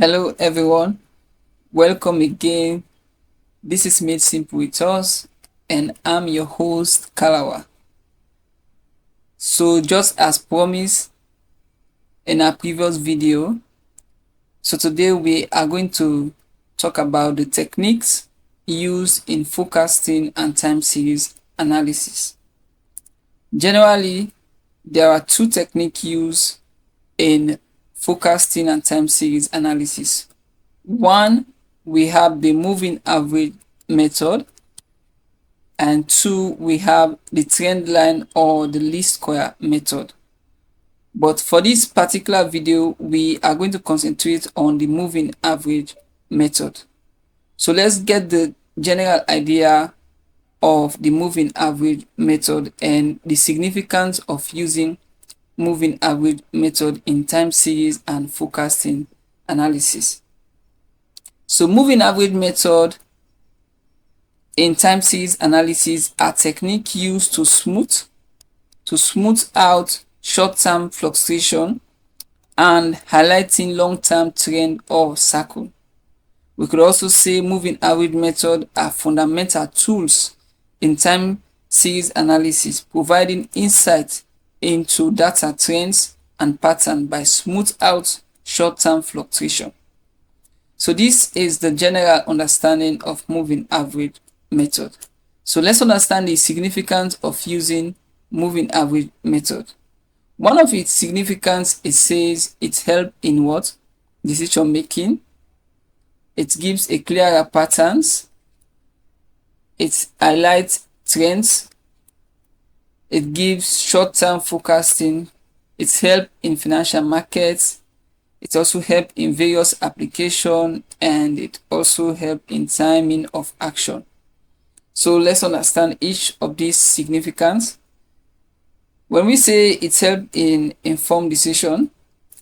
Hello everyone, welcome again. This is Made Simple with Us, and I'm your host Kalawa. So just as promised in our previous video, today we are going to talk about the techniques used in forecasting and time series analysis. Generally, there are two techniques used in forecasting and time series analysis. One, we have the moving average method, and two, we have the trend line or the least square method. But for this particular video, we are going to concentrate on the moving average method. So let's get the general idea of the moving average method and the significance of using moving average method in time series and forecasting analysis. So moving average method in time series analysis are techniques used to smooth out short-term fluctuation and highlighting long-term trend or cycle. We could also say moving average method are fundamental tools in time series analysis, providing insight into data trends and pattern by smooth out short-term fluctuation. So this is the general understanding of moving average method. So let's understand the significance of using moving average method. One of its significance, it says it helps in what? Decision making. It gives a clearer patterns. It highlights trends. It gives short-term forecasting. It helps in financial markets. It also helps in various applications, and it also helps in timing of action. So let's understand each of these significance. When we say it helps in informed decision,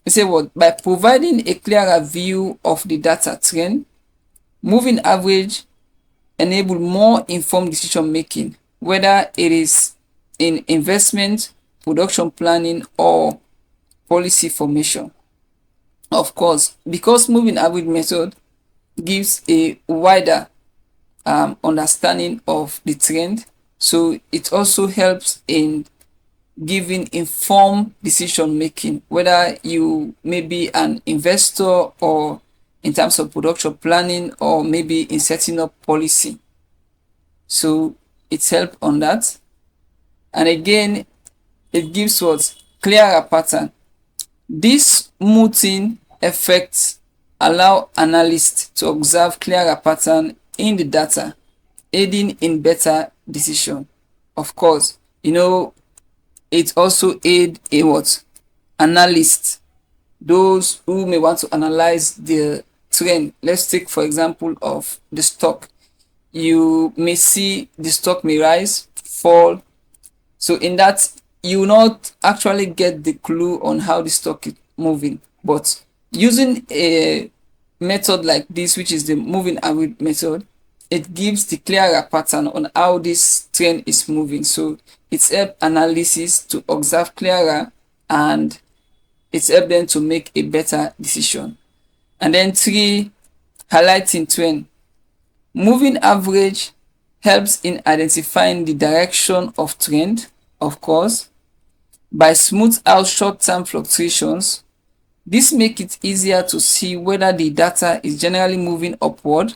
we say what? By providing a clearer view of the data trend, moving average enable more informed decision making, whether it is in investment, production planning, or policy formation. Of course, because moving average method gives a wider understanding of the trend, so it also helps in giving informed decision making, whether you may be an investor or in terms of production planning or maybe in setting up policy. So it helps on that. And again, it gives what? Clearer pattern. This smoothing effects allow analysts to observe clearer pattern in the data, aiding in better decision. Of course, it also aid a what? Analysts, those who may want to analyze the trend. Let's take for example of the stock. You may see the stock may rise, fall. So in that, you will not actually get the clue on how the stock is moving. But using a method like this, which is the moving average method, it gives the clearer pattern on how this trend is moving. So it's help analysis to observe clearer, and it's help them to make a better decision. And then three, highlighting trend. Moving average helps in identifying the direction of trend, of course, by smooth out short-term fluctuations. This makes it easier to see whether the data is generally moving upward,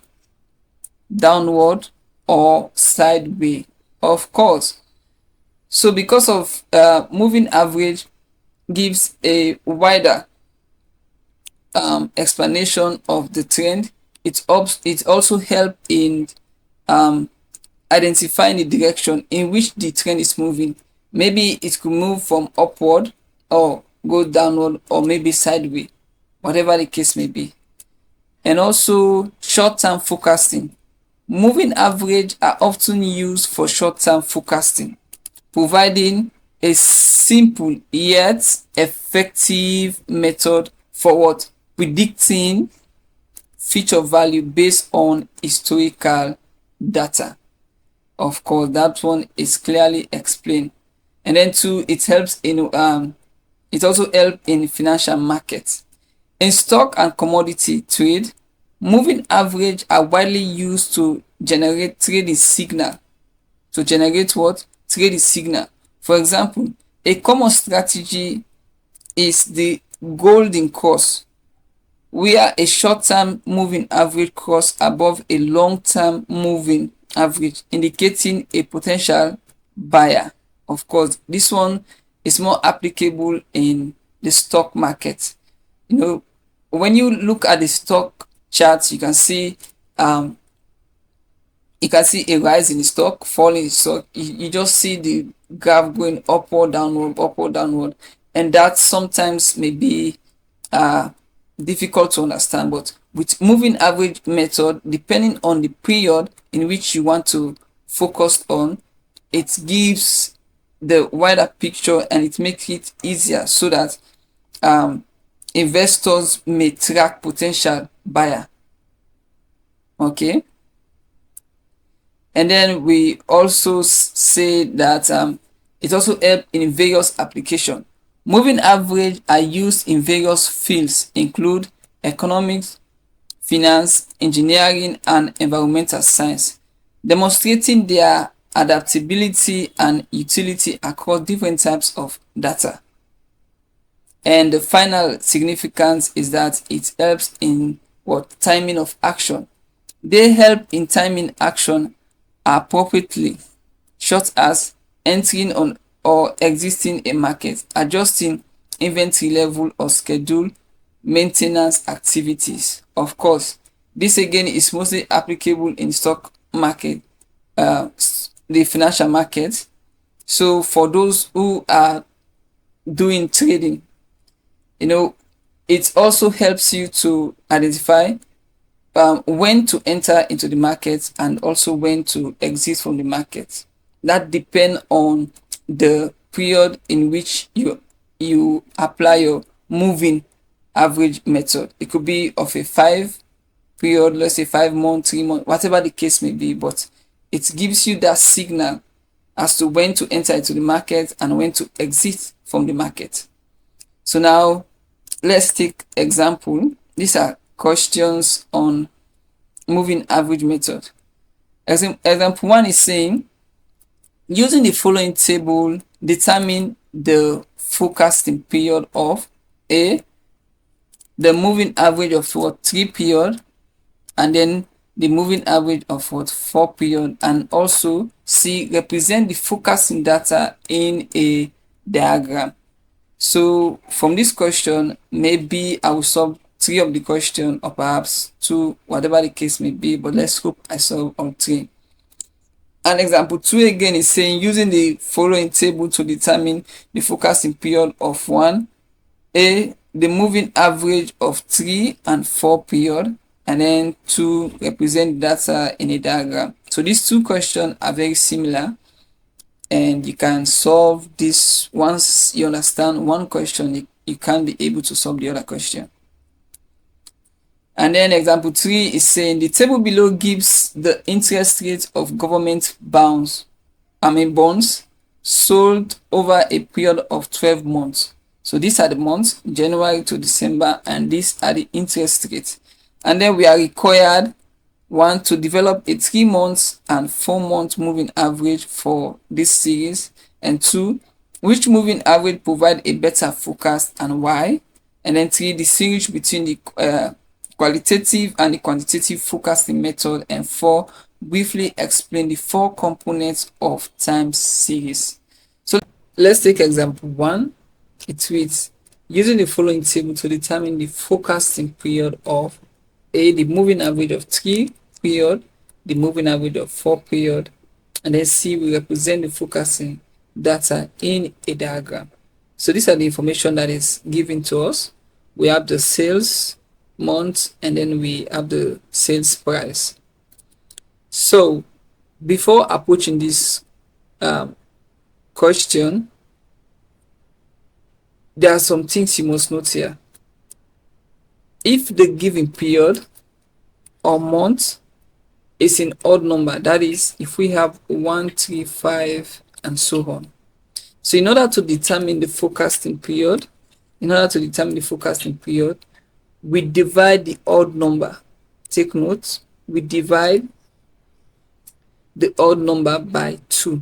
downward, or sideways, of course. So because of moving average gives a wider explanation of the trend, it also helps in identifying the direction in which the trend is moving. Maybe it could move from upward or go downward or maybe sideways, whatever the case may be. And also short-term forecasting. Moving average are often used for short-term forecasting, providing a simple yet effective method for what? Predicting future value based on historical data. Of course, that one is clearly explained. And then two, it helps in it also helps in financial markets. In stock and commodity trade, moving average are widely used to generate trading signal. To generate what? Trading signal. For example, a common strategy is the golden cross, where a short-term moving average cross above a long-term moving average, indicating a potential buyer. Of course, this one is more applicable in the stock market. You know, when you look at the stock charts, um you can see a rise in the stock, fall in the stock. You just see the graph going up or downward, and that sometimes may be uh difficult to understand. But with moving average method, depending on the period in which you want to focus on, it gives the wider picture and it makes it easier so that um investors may track potential buyer. Okay, and then we also say that it also help in various application. Moving average are used in various fields include economics, finance, engineering, and environmental science, demonstrating their adaptability and utility across different types of data. And the final significance is that it helps in what? Timing of action. They help in timing action appropriately, such as entering on or exiting a market, adjusting inventory level or schedule maintenance activities. Of course, this again is mostly applicable in stock market, the financial market. So for those who are doing trading, you know, it also helps you to identify when to enter into the market and also when to exit from the market. That depend on the period in which you apply your moving average method. It could be of a 5 period, let's say 5 months, 3 months, whatever the case may be, but it gives you that signal as to when to enter into the market and when to exit from the market. So now let's take example. These are questions on moving average method. Example 1 is saying, using the following table, determine the forecasting period of A, the moving average of what 3 period, and then the moving average of what 4 period, and also C, represent the forecasting data in a diagram. So from this question, maybe I will solve 3 of the question or perhaps 2, whatever the case may be, but let's hope I solve all 3. And example 2 again is saying, using the following table to determine the forecasting period of 1, A, the moving average of 3 and 4 period, and then 2, represent data in a diagram. So these 2 questions are very similar, and you can solve this. Once you understand one question, you can be able to solve the other question. And then example 3 is saying, the table below gives the interest rate of government bonds sold over a period of 12 months. So these are the months, January to December, and these are the interest rates. And then we are required, 1, to develop a 3 months and 4 month moving average for this series, and 2, which moving average provide a better forecast and why, and then 3, the series between the qualitative and the quantitative forecasting method, and 4, briefly explain the 4 components of time series. So let's take example 1. It reads, using the following table to determine the forecasting period of A, the moving average of 3 period, the moving average of 4 period, and then C, we represent the forecasting data in a diagram. So these are the information that is given to us. We have the sales month, and then we have the sales price. So before approaching this question, there are some things you must note here. If the given period or month is in odd number, that is, if we have 1, 3, 5, and so on. So in order to determine the forecasting period, we divide the odd number. Take note, we divide the odd number by 2.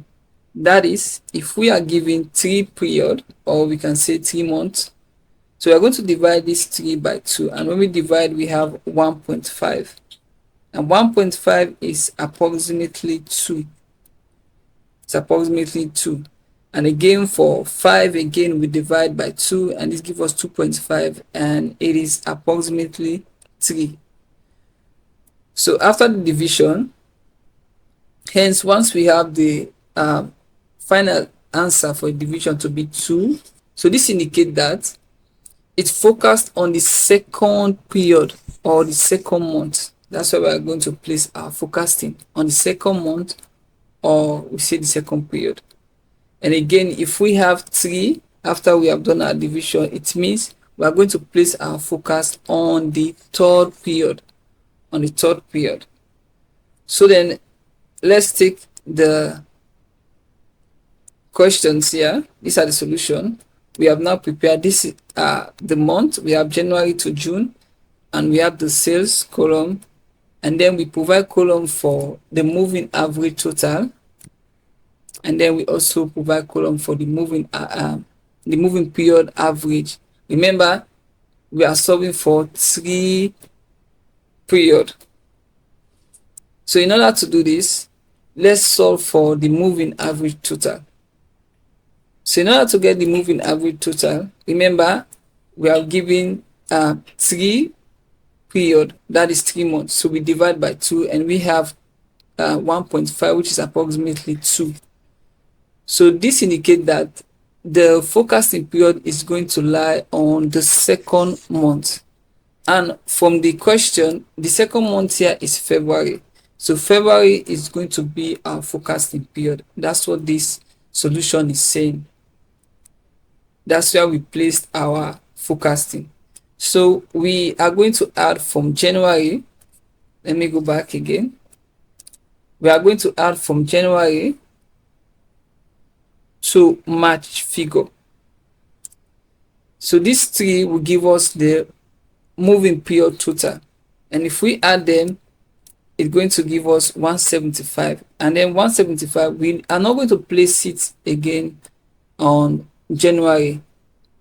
That is, if we are given 3 period, or we can say 3 months, so we are going to divide this 3 by 2, and when we divide, we have 1.5, and 1.5 is approximately 2. It's approximately 2. And again, for 5, again we divide by 2, and this gives us 2.5, and it is approximately 3. So after the division, hence once we have the final answer for division to be 2, so this indicates that it's focused on the second period or the second month. That's why we are going to place our forecasting on the second month, or we say the second period. And again, if we have 3 after we have done our division, it means we are going to place our focus on the third period. So then let's take the questions here. These are the solution. We have now prepared this the month. We have January to June, and we have the sales column, and then we provide column for the moving average total, and then we also provide column for the moving period average. Remember, we are solving for 3 period. So in order to do this, let's solve for the moving average total. So in order to get the moving average total, remember, we are given 3 period, that is 3 months. So we divide by 2, and we have 1.5, which is approximately 2. So this indicates that the forecasting period is going to lie on the second month. And from the question, the second month here is February. So February is going to be our forecasting period. That's what this solution is saying. That's where we placed our forecasting. So we are going to add from January. Let me go back again. We are going to add from January to March figure. So these 3 will give us the moving period total, and if we add them, it's going to give us 175. And then 175, we are not going to place it again on January.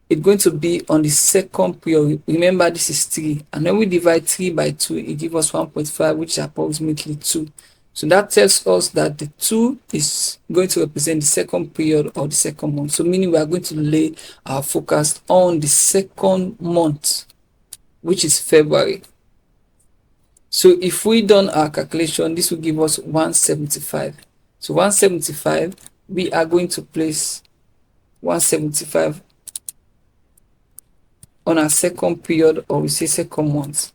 It's going to be on the second period. Remember, this is 3, and when we divide 3 by 2, it gives us 1.5, which is approximately 2. So that tells us that the 2 is going to represent the second period or the second month. So meaning we are going to lay our focus on the second month, which is February. So if we done our calculation, this will give us 175. So 175, we are going to place 175 on our second period, or we say second month.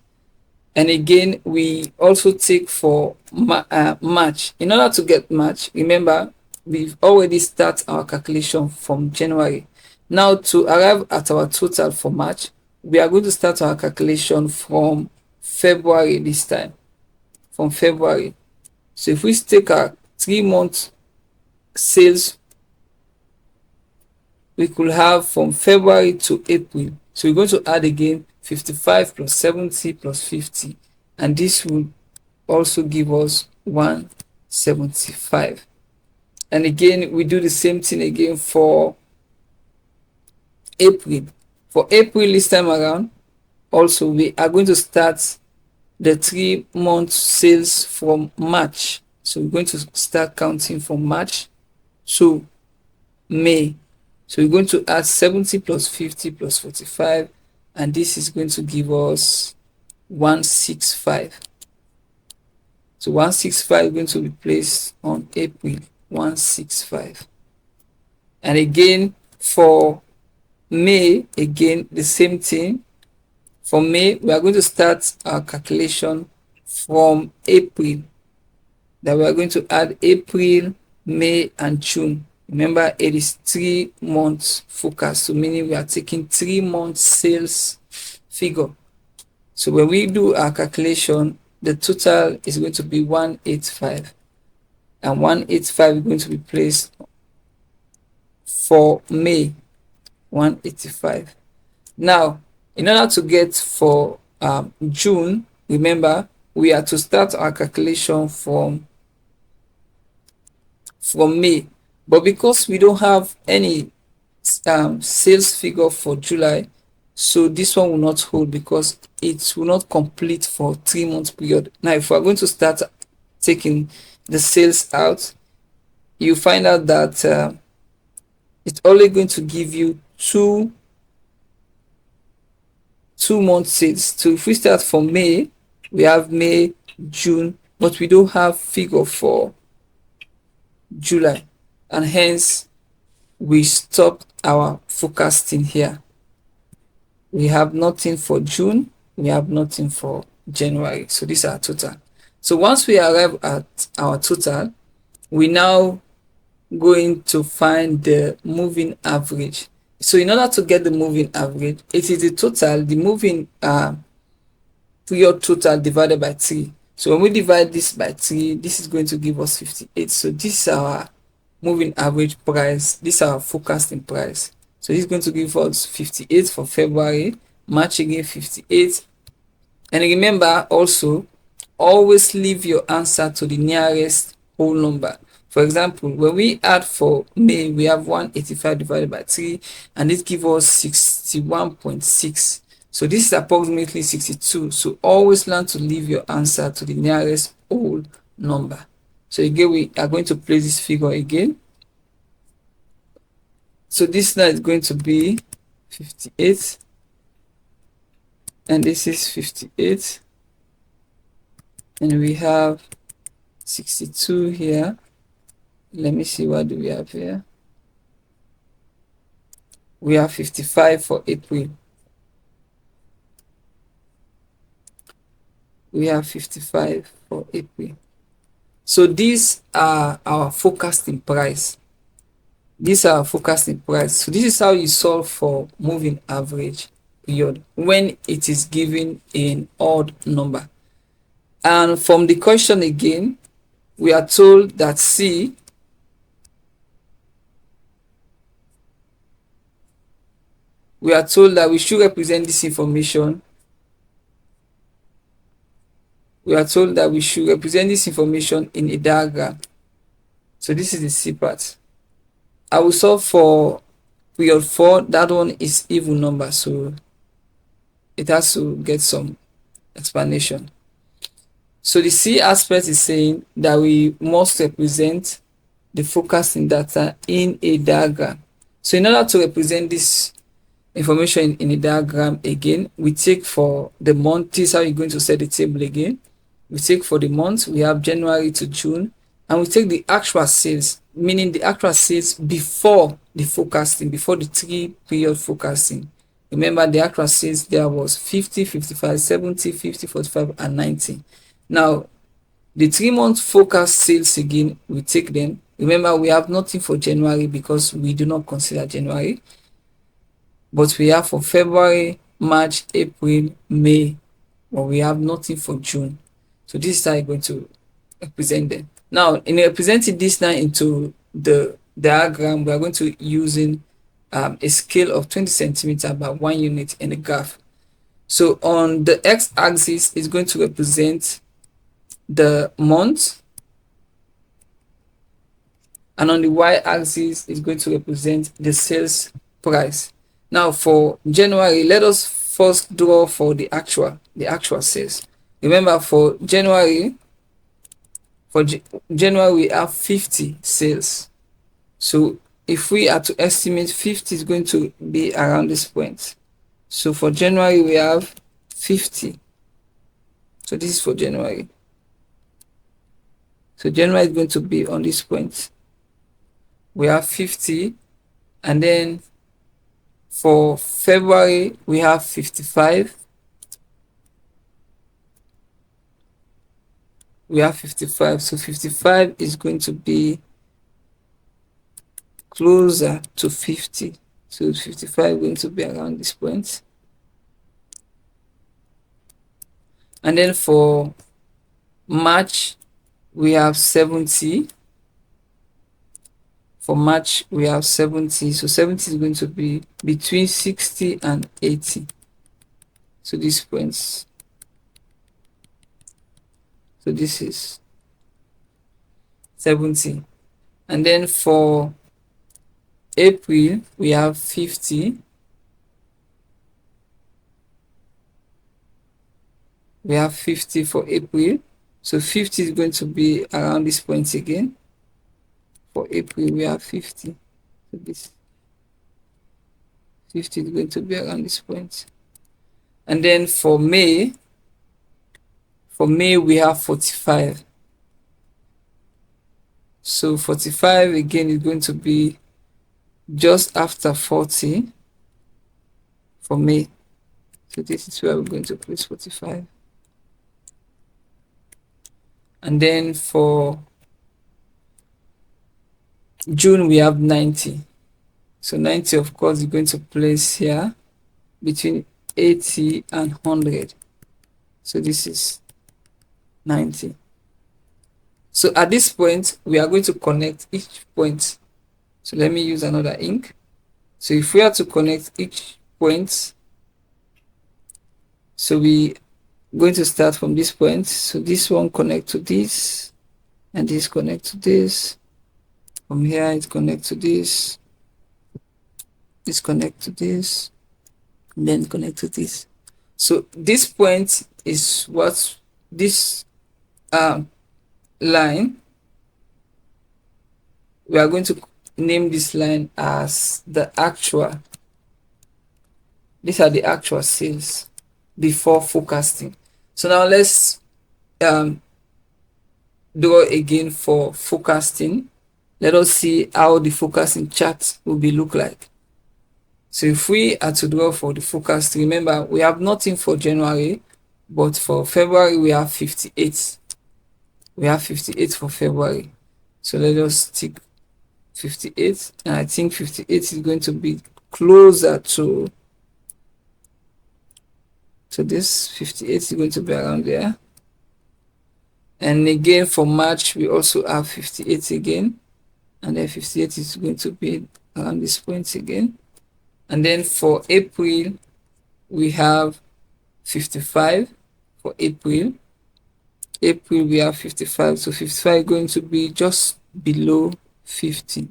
And again, we also take for March. In order to get March, remember, we've already started our calculation from January. Now, to arrive at our total for March, we are going to start our calculation from February this time. From February. So if we take our 3 month sales, we could have from February to April. So we're going to add again 55 plus 70 plus 50, and this will also give us 175. And again, we do the same thing again for April. For April this time around, also we are going to start the 3 month sales from March. So we're going to start counting from March to May. So we're going to add 70 plus 50 plus 45, and this is going to give us 165. So 165 is going to be placed on April. 165. And again for May, again the same thing. For May, we are going to start our calculation from April. That we are going to add April, May, and June. Remember, it is 3 months focus, so meaning we are taking 3 months sales figure. So when we do our calculation, the total is going to be 185, and 185 is going to be placed for May. 185. Now, in order to get for June, remember we are to start our calculation from May, but because we don't have any sales figure for July, so this one will not hold because it will not complete for 3 month period. Now if we're going to start taking the sales out, you find out that it's only going to give you 2 month sales. So if we start from May, we have May, June, but we don't have figure for July, and hence we stop our forecasting here. We have nothing for June, we have nothing for January. So this is our total. So once we arrive at our total, we now going to find the moving average. So in order to get the moving average, it is the total, the moving period total divided by 3. So when we divide this by 3, this is going to give us 58. So this is our moving average price, this is our forecasting price. So this is going to give us 58 for February, March again 58. And remember also, always leave your answer to the nearest whole number. For example, when we add for May, we have 185 divided by 3, and this gives us 61.6. So this is approximately 62. So always learn to leave your answer to the nearest whole number. So again, we are going to place this figure again. So this now is going to be 58, and this is 58, and we have 62 here. Let me see, what do we have here? We have 55 for April. We have 55 for April. So these are our forecasting price. These are our forecasting price. So this is how you solve for moving average period when it is given in odd number. And from the question again, we are told that C we are told that we should represent this information. We are told that we should represent this information in a diagram. So this is the C part. I will solve for period 4. That one is even number, so it has to get some explanation. So the C aspect is saying that we must represent the forecasting data in a diagram. So in order to represent this information in a diagram again, we take for the month. This is how you're going to set the table again. We take for the month, we have January to June, and we take the actual sales, meaning the actual sales before the forecasting, before the 3-period forecasting. Remember, the actual sales there was 50, 55, 70, 50, 45, and 90. Now, the 3-month forecast sales again, we take them. Remember, we have nothing for January because we do not consider January. But we have for February, March, April, May, but we have nothing for June. So this is how I'm going to represent them. Now, in representing this now into the diagram, we are going to using a scale of 20 centimeter by 1 unit in the graph. So on the x-axis is going to represent the month, and on the y-axis is going to represent the sales price. Now for January, let us first draw for the actual sales. Remember, for January we have 50 sales. So if we are to estimate, 50 is going to be around this point. So for January we have 50. So this is for January. So January is going to be on this point. We have 50, and then for February we have 55. We have 55. So 55 is going to be closer to 50. So 55 is going to be around this point. And then for March we have 70. For March we have 70. So 70 is going to be between 60 and 80. to these points. So this is 70. And then for April, we have 50. We have 50 for April. So 50 is going to be around this point again. For April, we have 50. So this 50 is going to be around this point. And then for May we have 45. So 45 again is going to be just after 40 for May. So this is where we're going to place 45. And then for June, we have 90. So 90, of course, is going to place here between 80 and 100. So this is 90. So at this point, we are going to connect each point. So let me use another ink. So if we are to connect each point, so we going to start from this point. So this one connect to this, and this connect to this. From here, it connect to this. This connect to this, and then connect to this. So this point is what this line, we are going to name this line as the actual. These are the actual sales before forecasting. So now let's draw again for forecasting. Let us see how the forecasting chart will be look like. So if we are to draw for the forecast, remember we have nothing for January, but for February we have 58. We have 58 for February. So let us tick 58, and I think 58 is going to be closer to this. 58 is going to be around there. And again for March we also have 58 again, and then 58 is going to be around this point again. And then for April we have 55 for April. April we have 55, so 55 is going to be just below 50.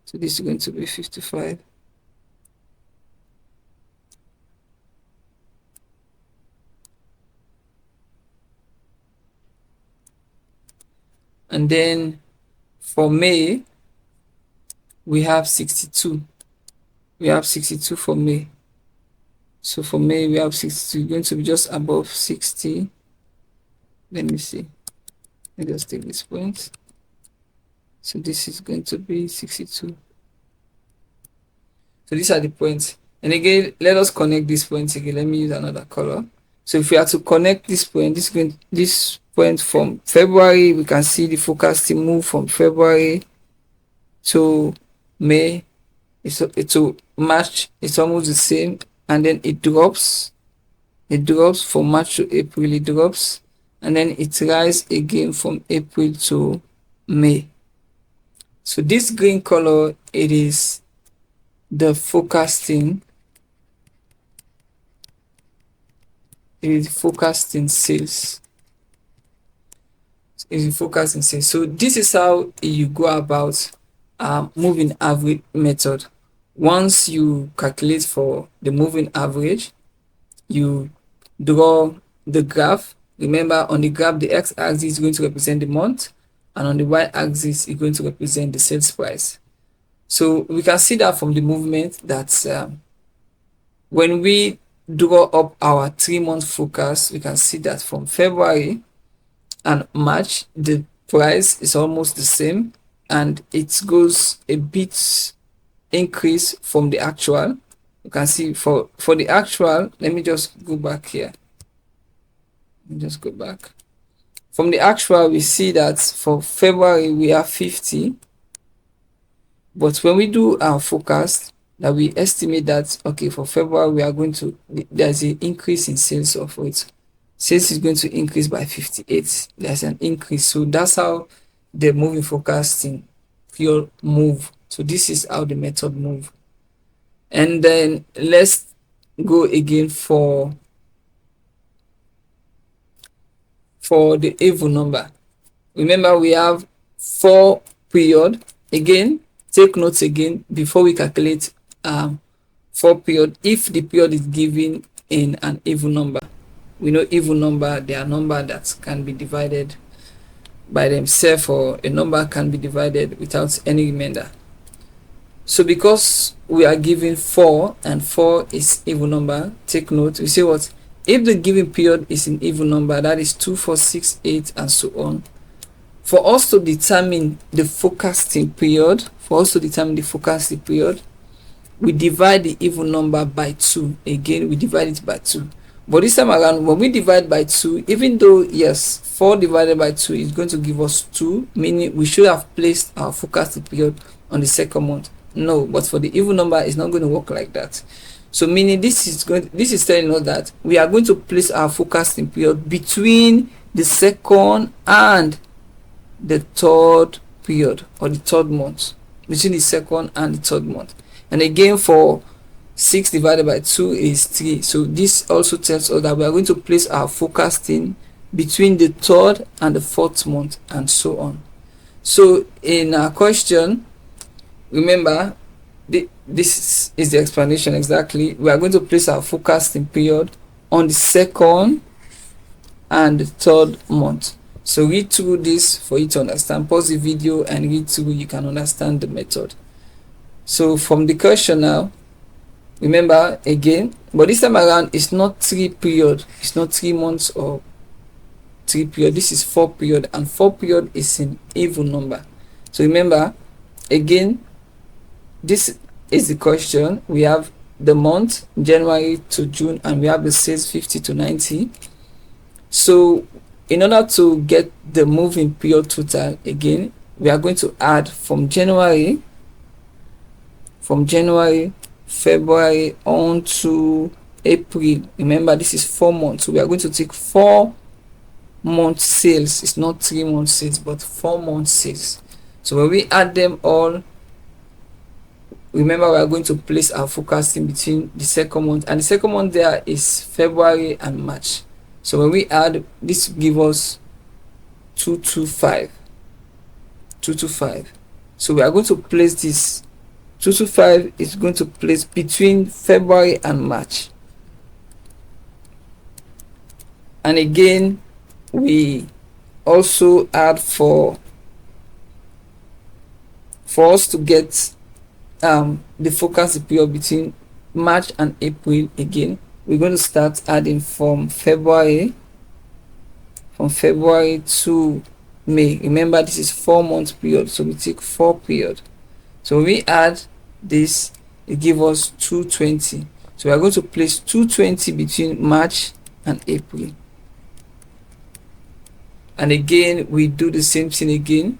So this is going to be 55. And then for May we have 62. We have 62 for May. So for May we have 62, going to be just above 60. Let me see. Let us take this point. So this is going to be 62. So these are the points. And again, let us connect these points again. Let me use another color. So if we are to connect this point, this point from February, we can see the forecasting move from February to May. To March, it's almost the same, and then it drops. It drops from March to April, it drops, and then it rises again from April to May. So this green color, it is the forecasting. It is forecasting sales. It is forecasting sales. So this is how you go about moving average method. Once you calculate for the moving average, you draw the graph. Remember, on the graph, the x-axis is going to represent the month, and on the y-axis is going to represent the sales price. So we can see that from the movement that when we draw up our 3-month forecast, we can see that from February and March, the price is almost the same, and it goes a bit increase from the actual. You can see for the actual, let me just go back here. Let me just go back. From the actual, we see that for February we have 50, but when we do our forecast, that we estimate that okay, for February we are going to, there's an increase in sales of it. Sales is going to increase by 58. There's an increase. So that's how the moving forecasting pure move. So this is how the method move. And then let's go again for for the even number. Remember, we have 4 period. Again, take notes again before we calculate 4 period. If the period is given in an even number, we know even number, they are number that can be divided by themselves, or a number can be divided without any remainder. So because we are given 4 and 4 is even number, take note, we say what? If the given period is an even number, that is 2, 4, 6, 8 and so on. For us to determine the forecasting period, we divide the even number by 2. Again, we divide it by 2. But this time around, when we divide by 2, even though yes, 4 divided by 2 is going to give us 2, meaning we should have placed our forecasting period on the second month. No, but for the even number, it's not going to work like that. So meaning this is telling us that we are going to place our forecasting period between the second and the third period, or the third month, between the second and the third month. And again, for 6 divided by 2 is 3. So this also tells us that we are going to place our forecasting between the third and the fourth month, and so on. So in our question, remember, this is the explanation exactly. We are going to place our forecasting period on the second and the third month. So read through this for you to understand. Pause the video and read through, you can understand the method. So from the question now, remember again, but this time around it's not 3 period, it's not 3 months or 3 period, this is 4 period, and 4 period is an even number. So remember again, this is the question. We have the month January to June, and we have the sales 50 to 90. So in order to get the moving period total, again we are going to add from January, February on to April. Remember, this is 4 months, so we are going to take 4 months sales. It's not 3 months sales, but 4 months sales. So when we add them all, remember we are going to place our forecasting between the second month, and the second month there is February and March. So when we add, this give us 225. So we are going to place this 225 is going to place between February and March. And again, we also add for us to get the forecast period between March and April. Again, we're going to start adding from February to May. Remember, this is 4 months period, so we take 4 period. So when we add this, it gives us 220. So we are going to place 220 between March and April. And again, we do the same thing again.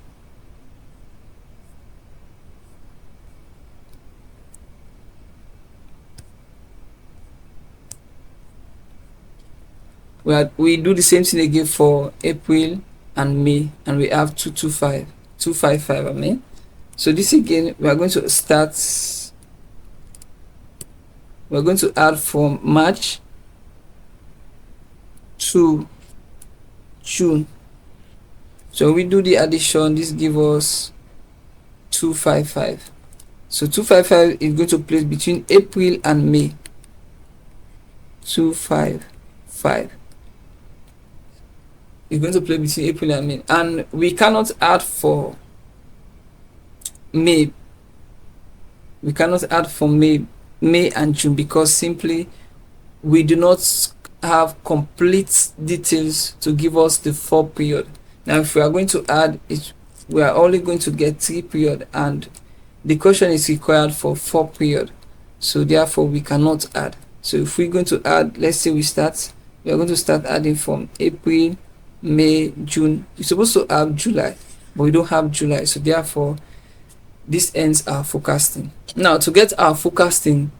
We do the same thing again for April and May, and we have 255. I mean, so this again, we are going to start. We're going to add from March to June. So we do the addition. This gives us 255. So 255 is going to place between April and May. 255. It's going to play between April and May, and we cannot add for May. We cannot add for May and June, because simply we do not have complete details to give us the 4 period. Now if we are going to add it, we are only going to get 3 period, and the question is required for 4 period, so therefore we cannot add. So if we're going to add, let's say we are going to start adding from April, May, June. We're supposed to have July, but we don't have July, so therefore this ends our forecasting. Now to get our forecasting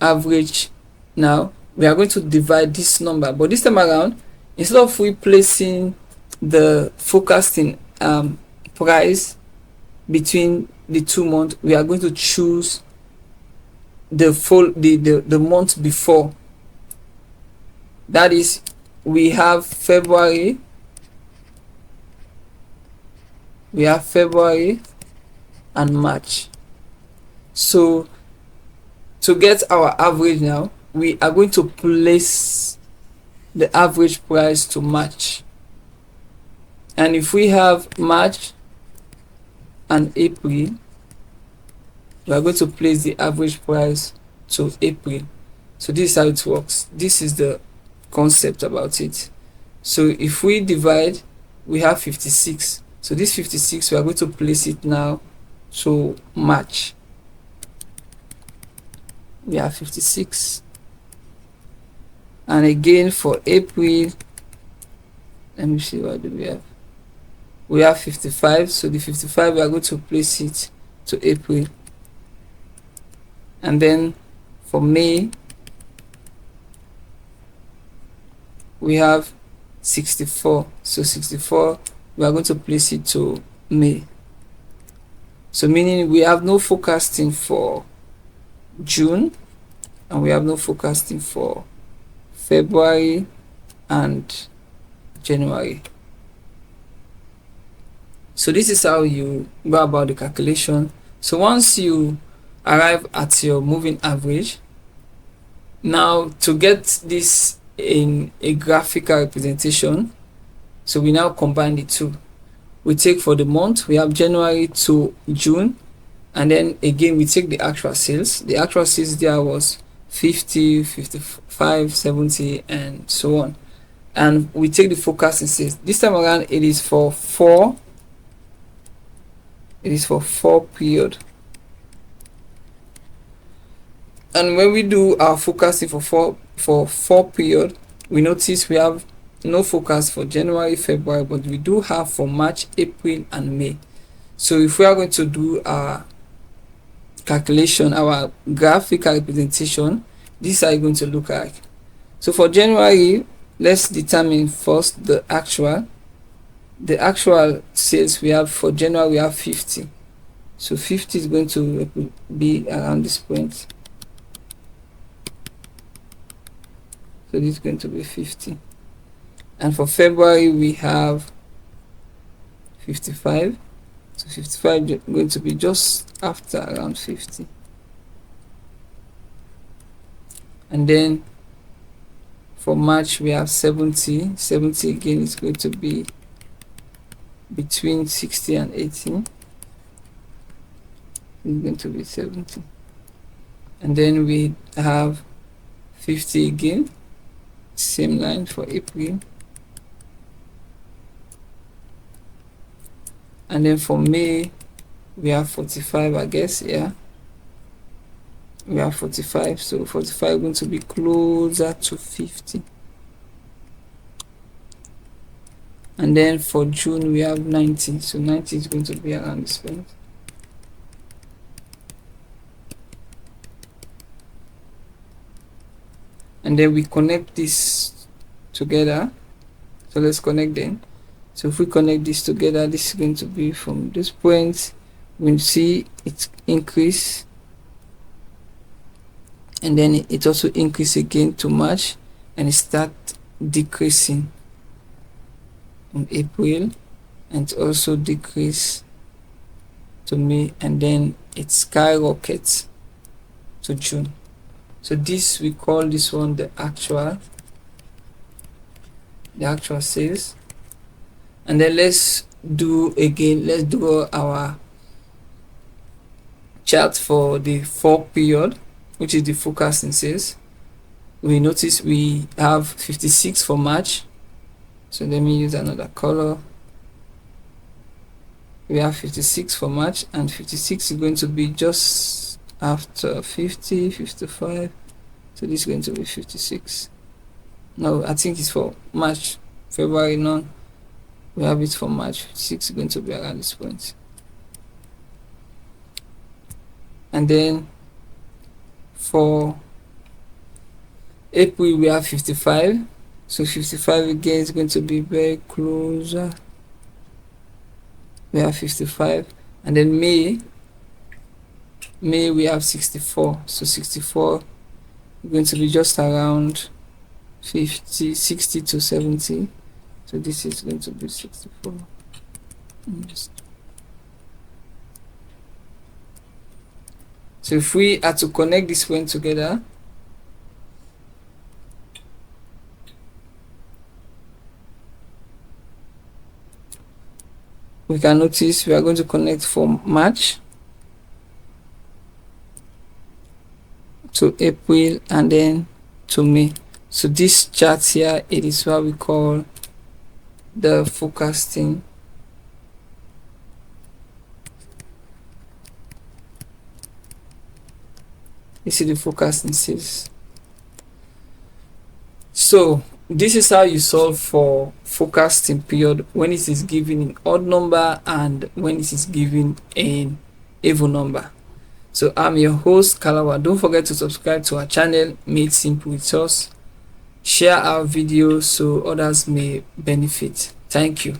average, now we are going to divide this number, but this time around, instead of replacing the forecasting price between the 2 months, we are going to choose the month before. That is, we have February we have February and March. So to get our average now, we are going to place the average price to March. And if we have March and April, we are going to place the average price to April. So this is how it works. This is the concept about it. So if we divide, we have 56. So this 56, we are going to place it now to March. We have 56. And again for April, let me see, what do we have? We have 55. So the 55, we are going to place it to April. And then for May, we have 64. So 64, we are going to place it to May. So meaning we have no forecasting for June, and we have no forecasting for February and January. So this is how you go about the calculation. So once you arrive at your moving average, now to get this in a graphical representation, so we now combine the two. We take for the month, we have January to June, and then again we take the actual sales. The actual sales there was 50, 55, 70, and so on. And we take the forecasting sales. This time around it is for four period. And when we do our forecasting for four period, we notice we have no forecast for January, February, but we do have for March, April, and May. So if we are going to do our calculation, our graphical representation, this is how it's going to look like. So for January, let's determine first the actual sales we have. For January we have 50. So 50 is going to be around this point. So this is going to be 50. And for February we have 55. So 55 is going to be just after around 50. And then for March we have 70. 70 again is going to be between 60 and 80. It's going to be 70. And then we have 50 again, same line for April. And then for May we have 45, I guess. Yeah, we have 45. So 45 is going to be closer to 50. And then for June we have 90. So 90 is going to be around this point. And then we connect this together. So let's connect them. So if we connect this together, this is going to be from this point. We'll see it increase, and then it also increase again to March, and it start decreasing in April, and also decrease to May, and then it skyrockets to June. So this, we call this one the actual sales. And then let's do our chart for the 4 period, which is the forecasting sales. We notice we have 56 for March. So let me use another color. We have 56 for March, and 56 is going to be just after 50, 55. So this is going to be 56. No, I think it's for March, February, none. We have it for March. 56 is going to be around this point. And then for April we have 55. So 55 again is going to be very closer. We have 55. And then May we have 64. So 64 is going to be just around 50, 60 to 70. So this is going to be 64. Just So if we are to connect this one together, we can notice we are going to connect from March to April and then to May. So this chart here, it is what we call the forecasting. You see the forecasting sales. So this is how you solve for forecasting period when it is given in odd number and when it is given in even number. So I'm your host Kalawa. Don't forget to subscribe to our channel Made Simple with us. Share our videos so others may benefit. Thank you.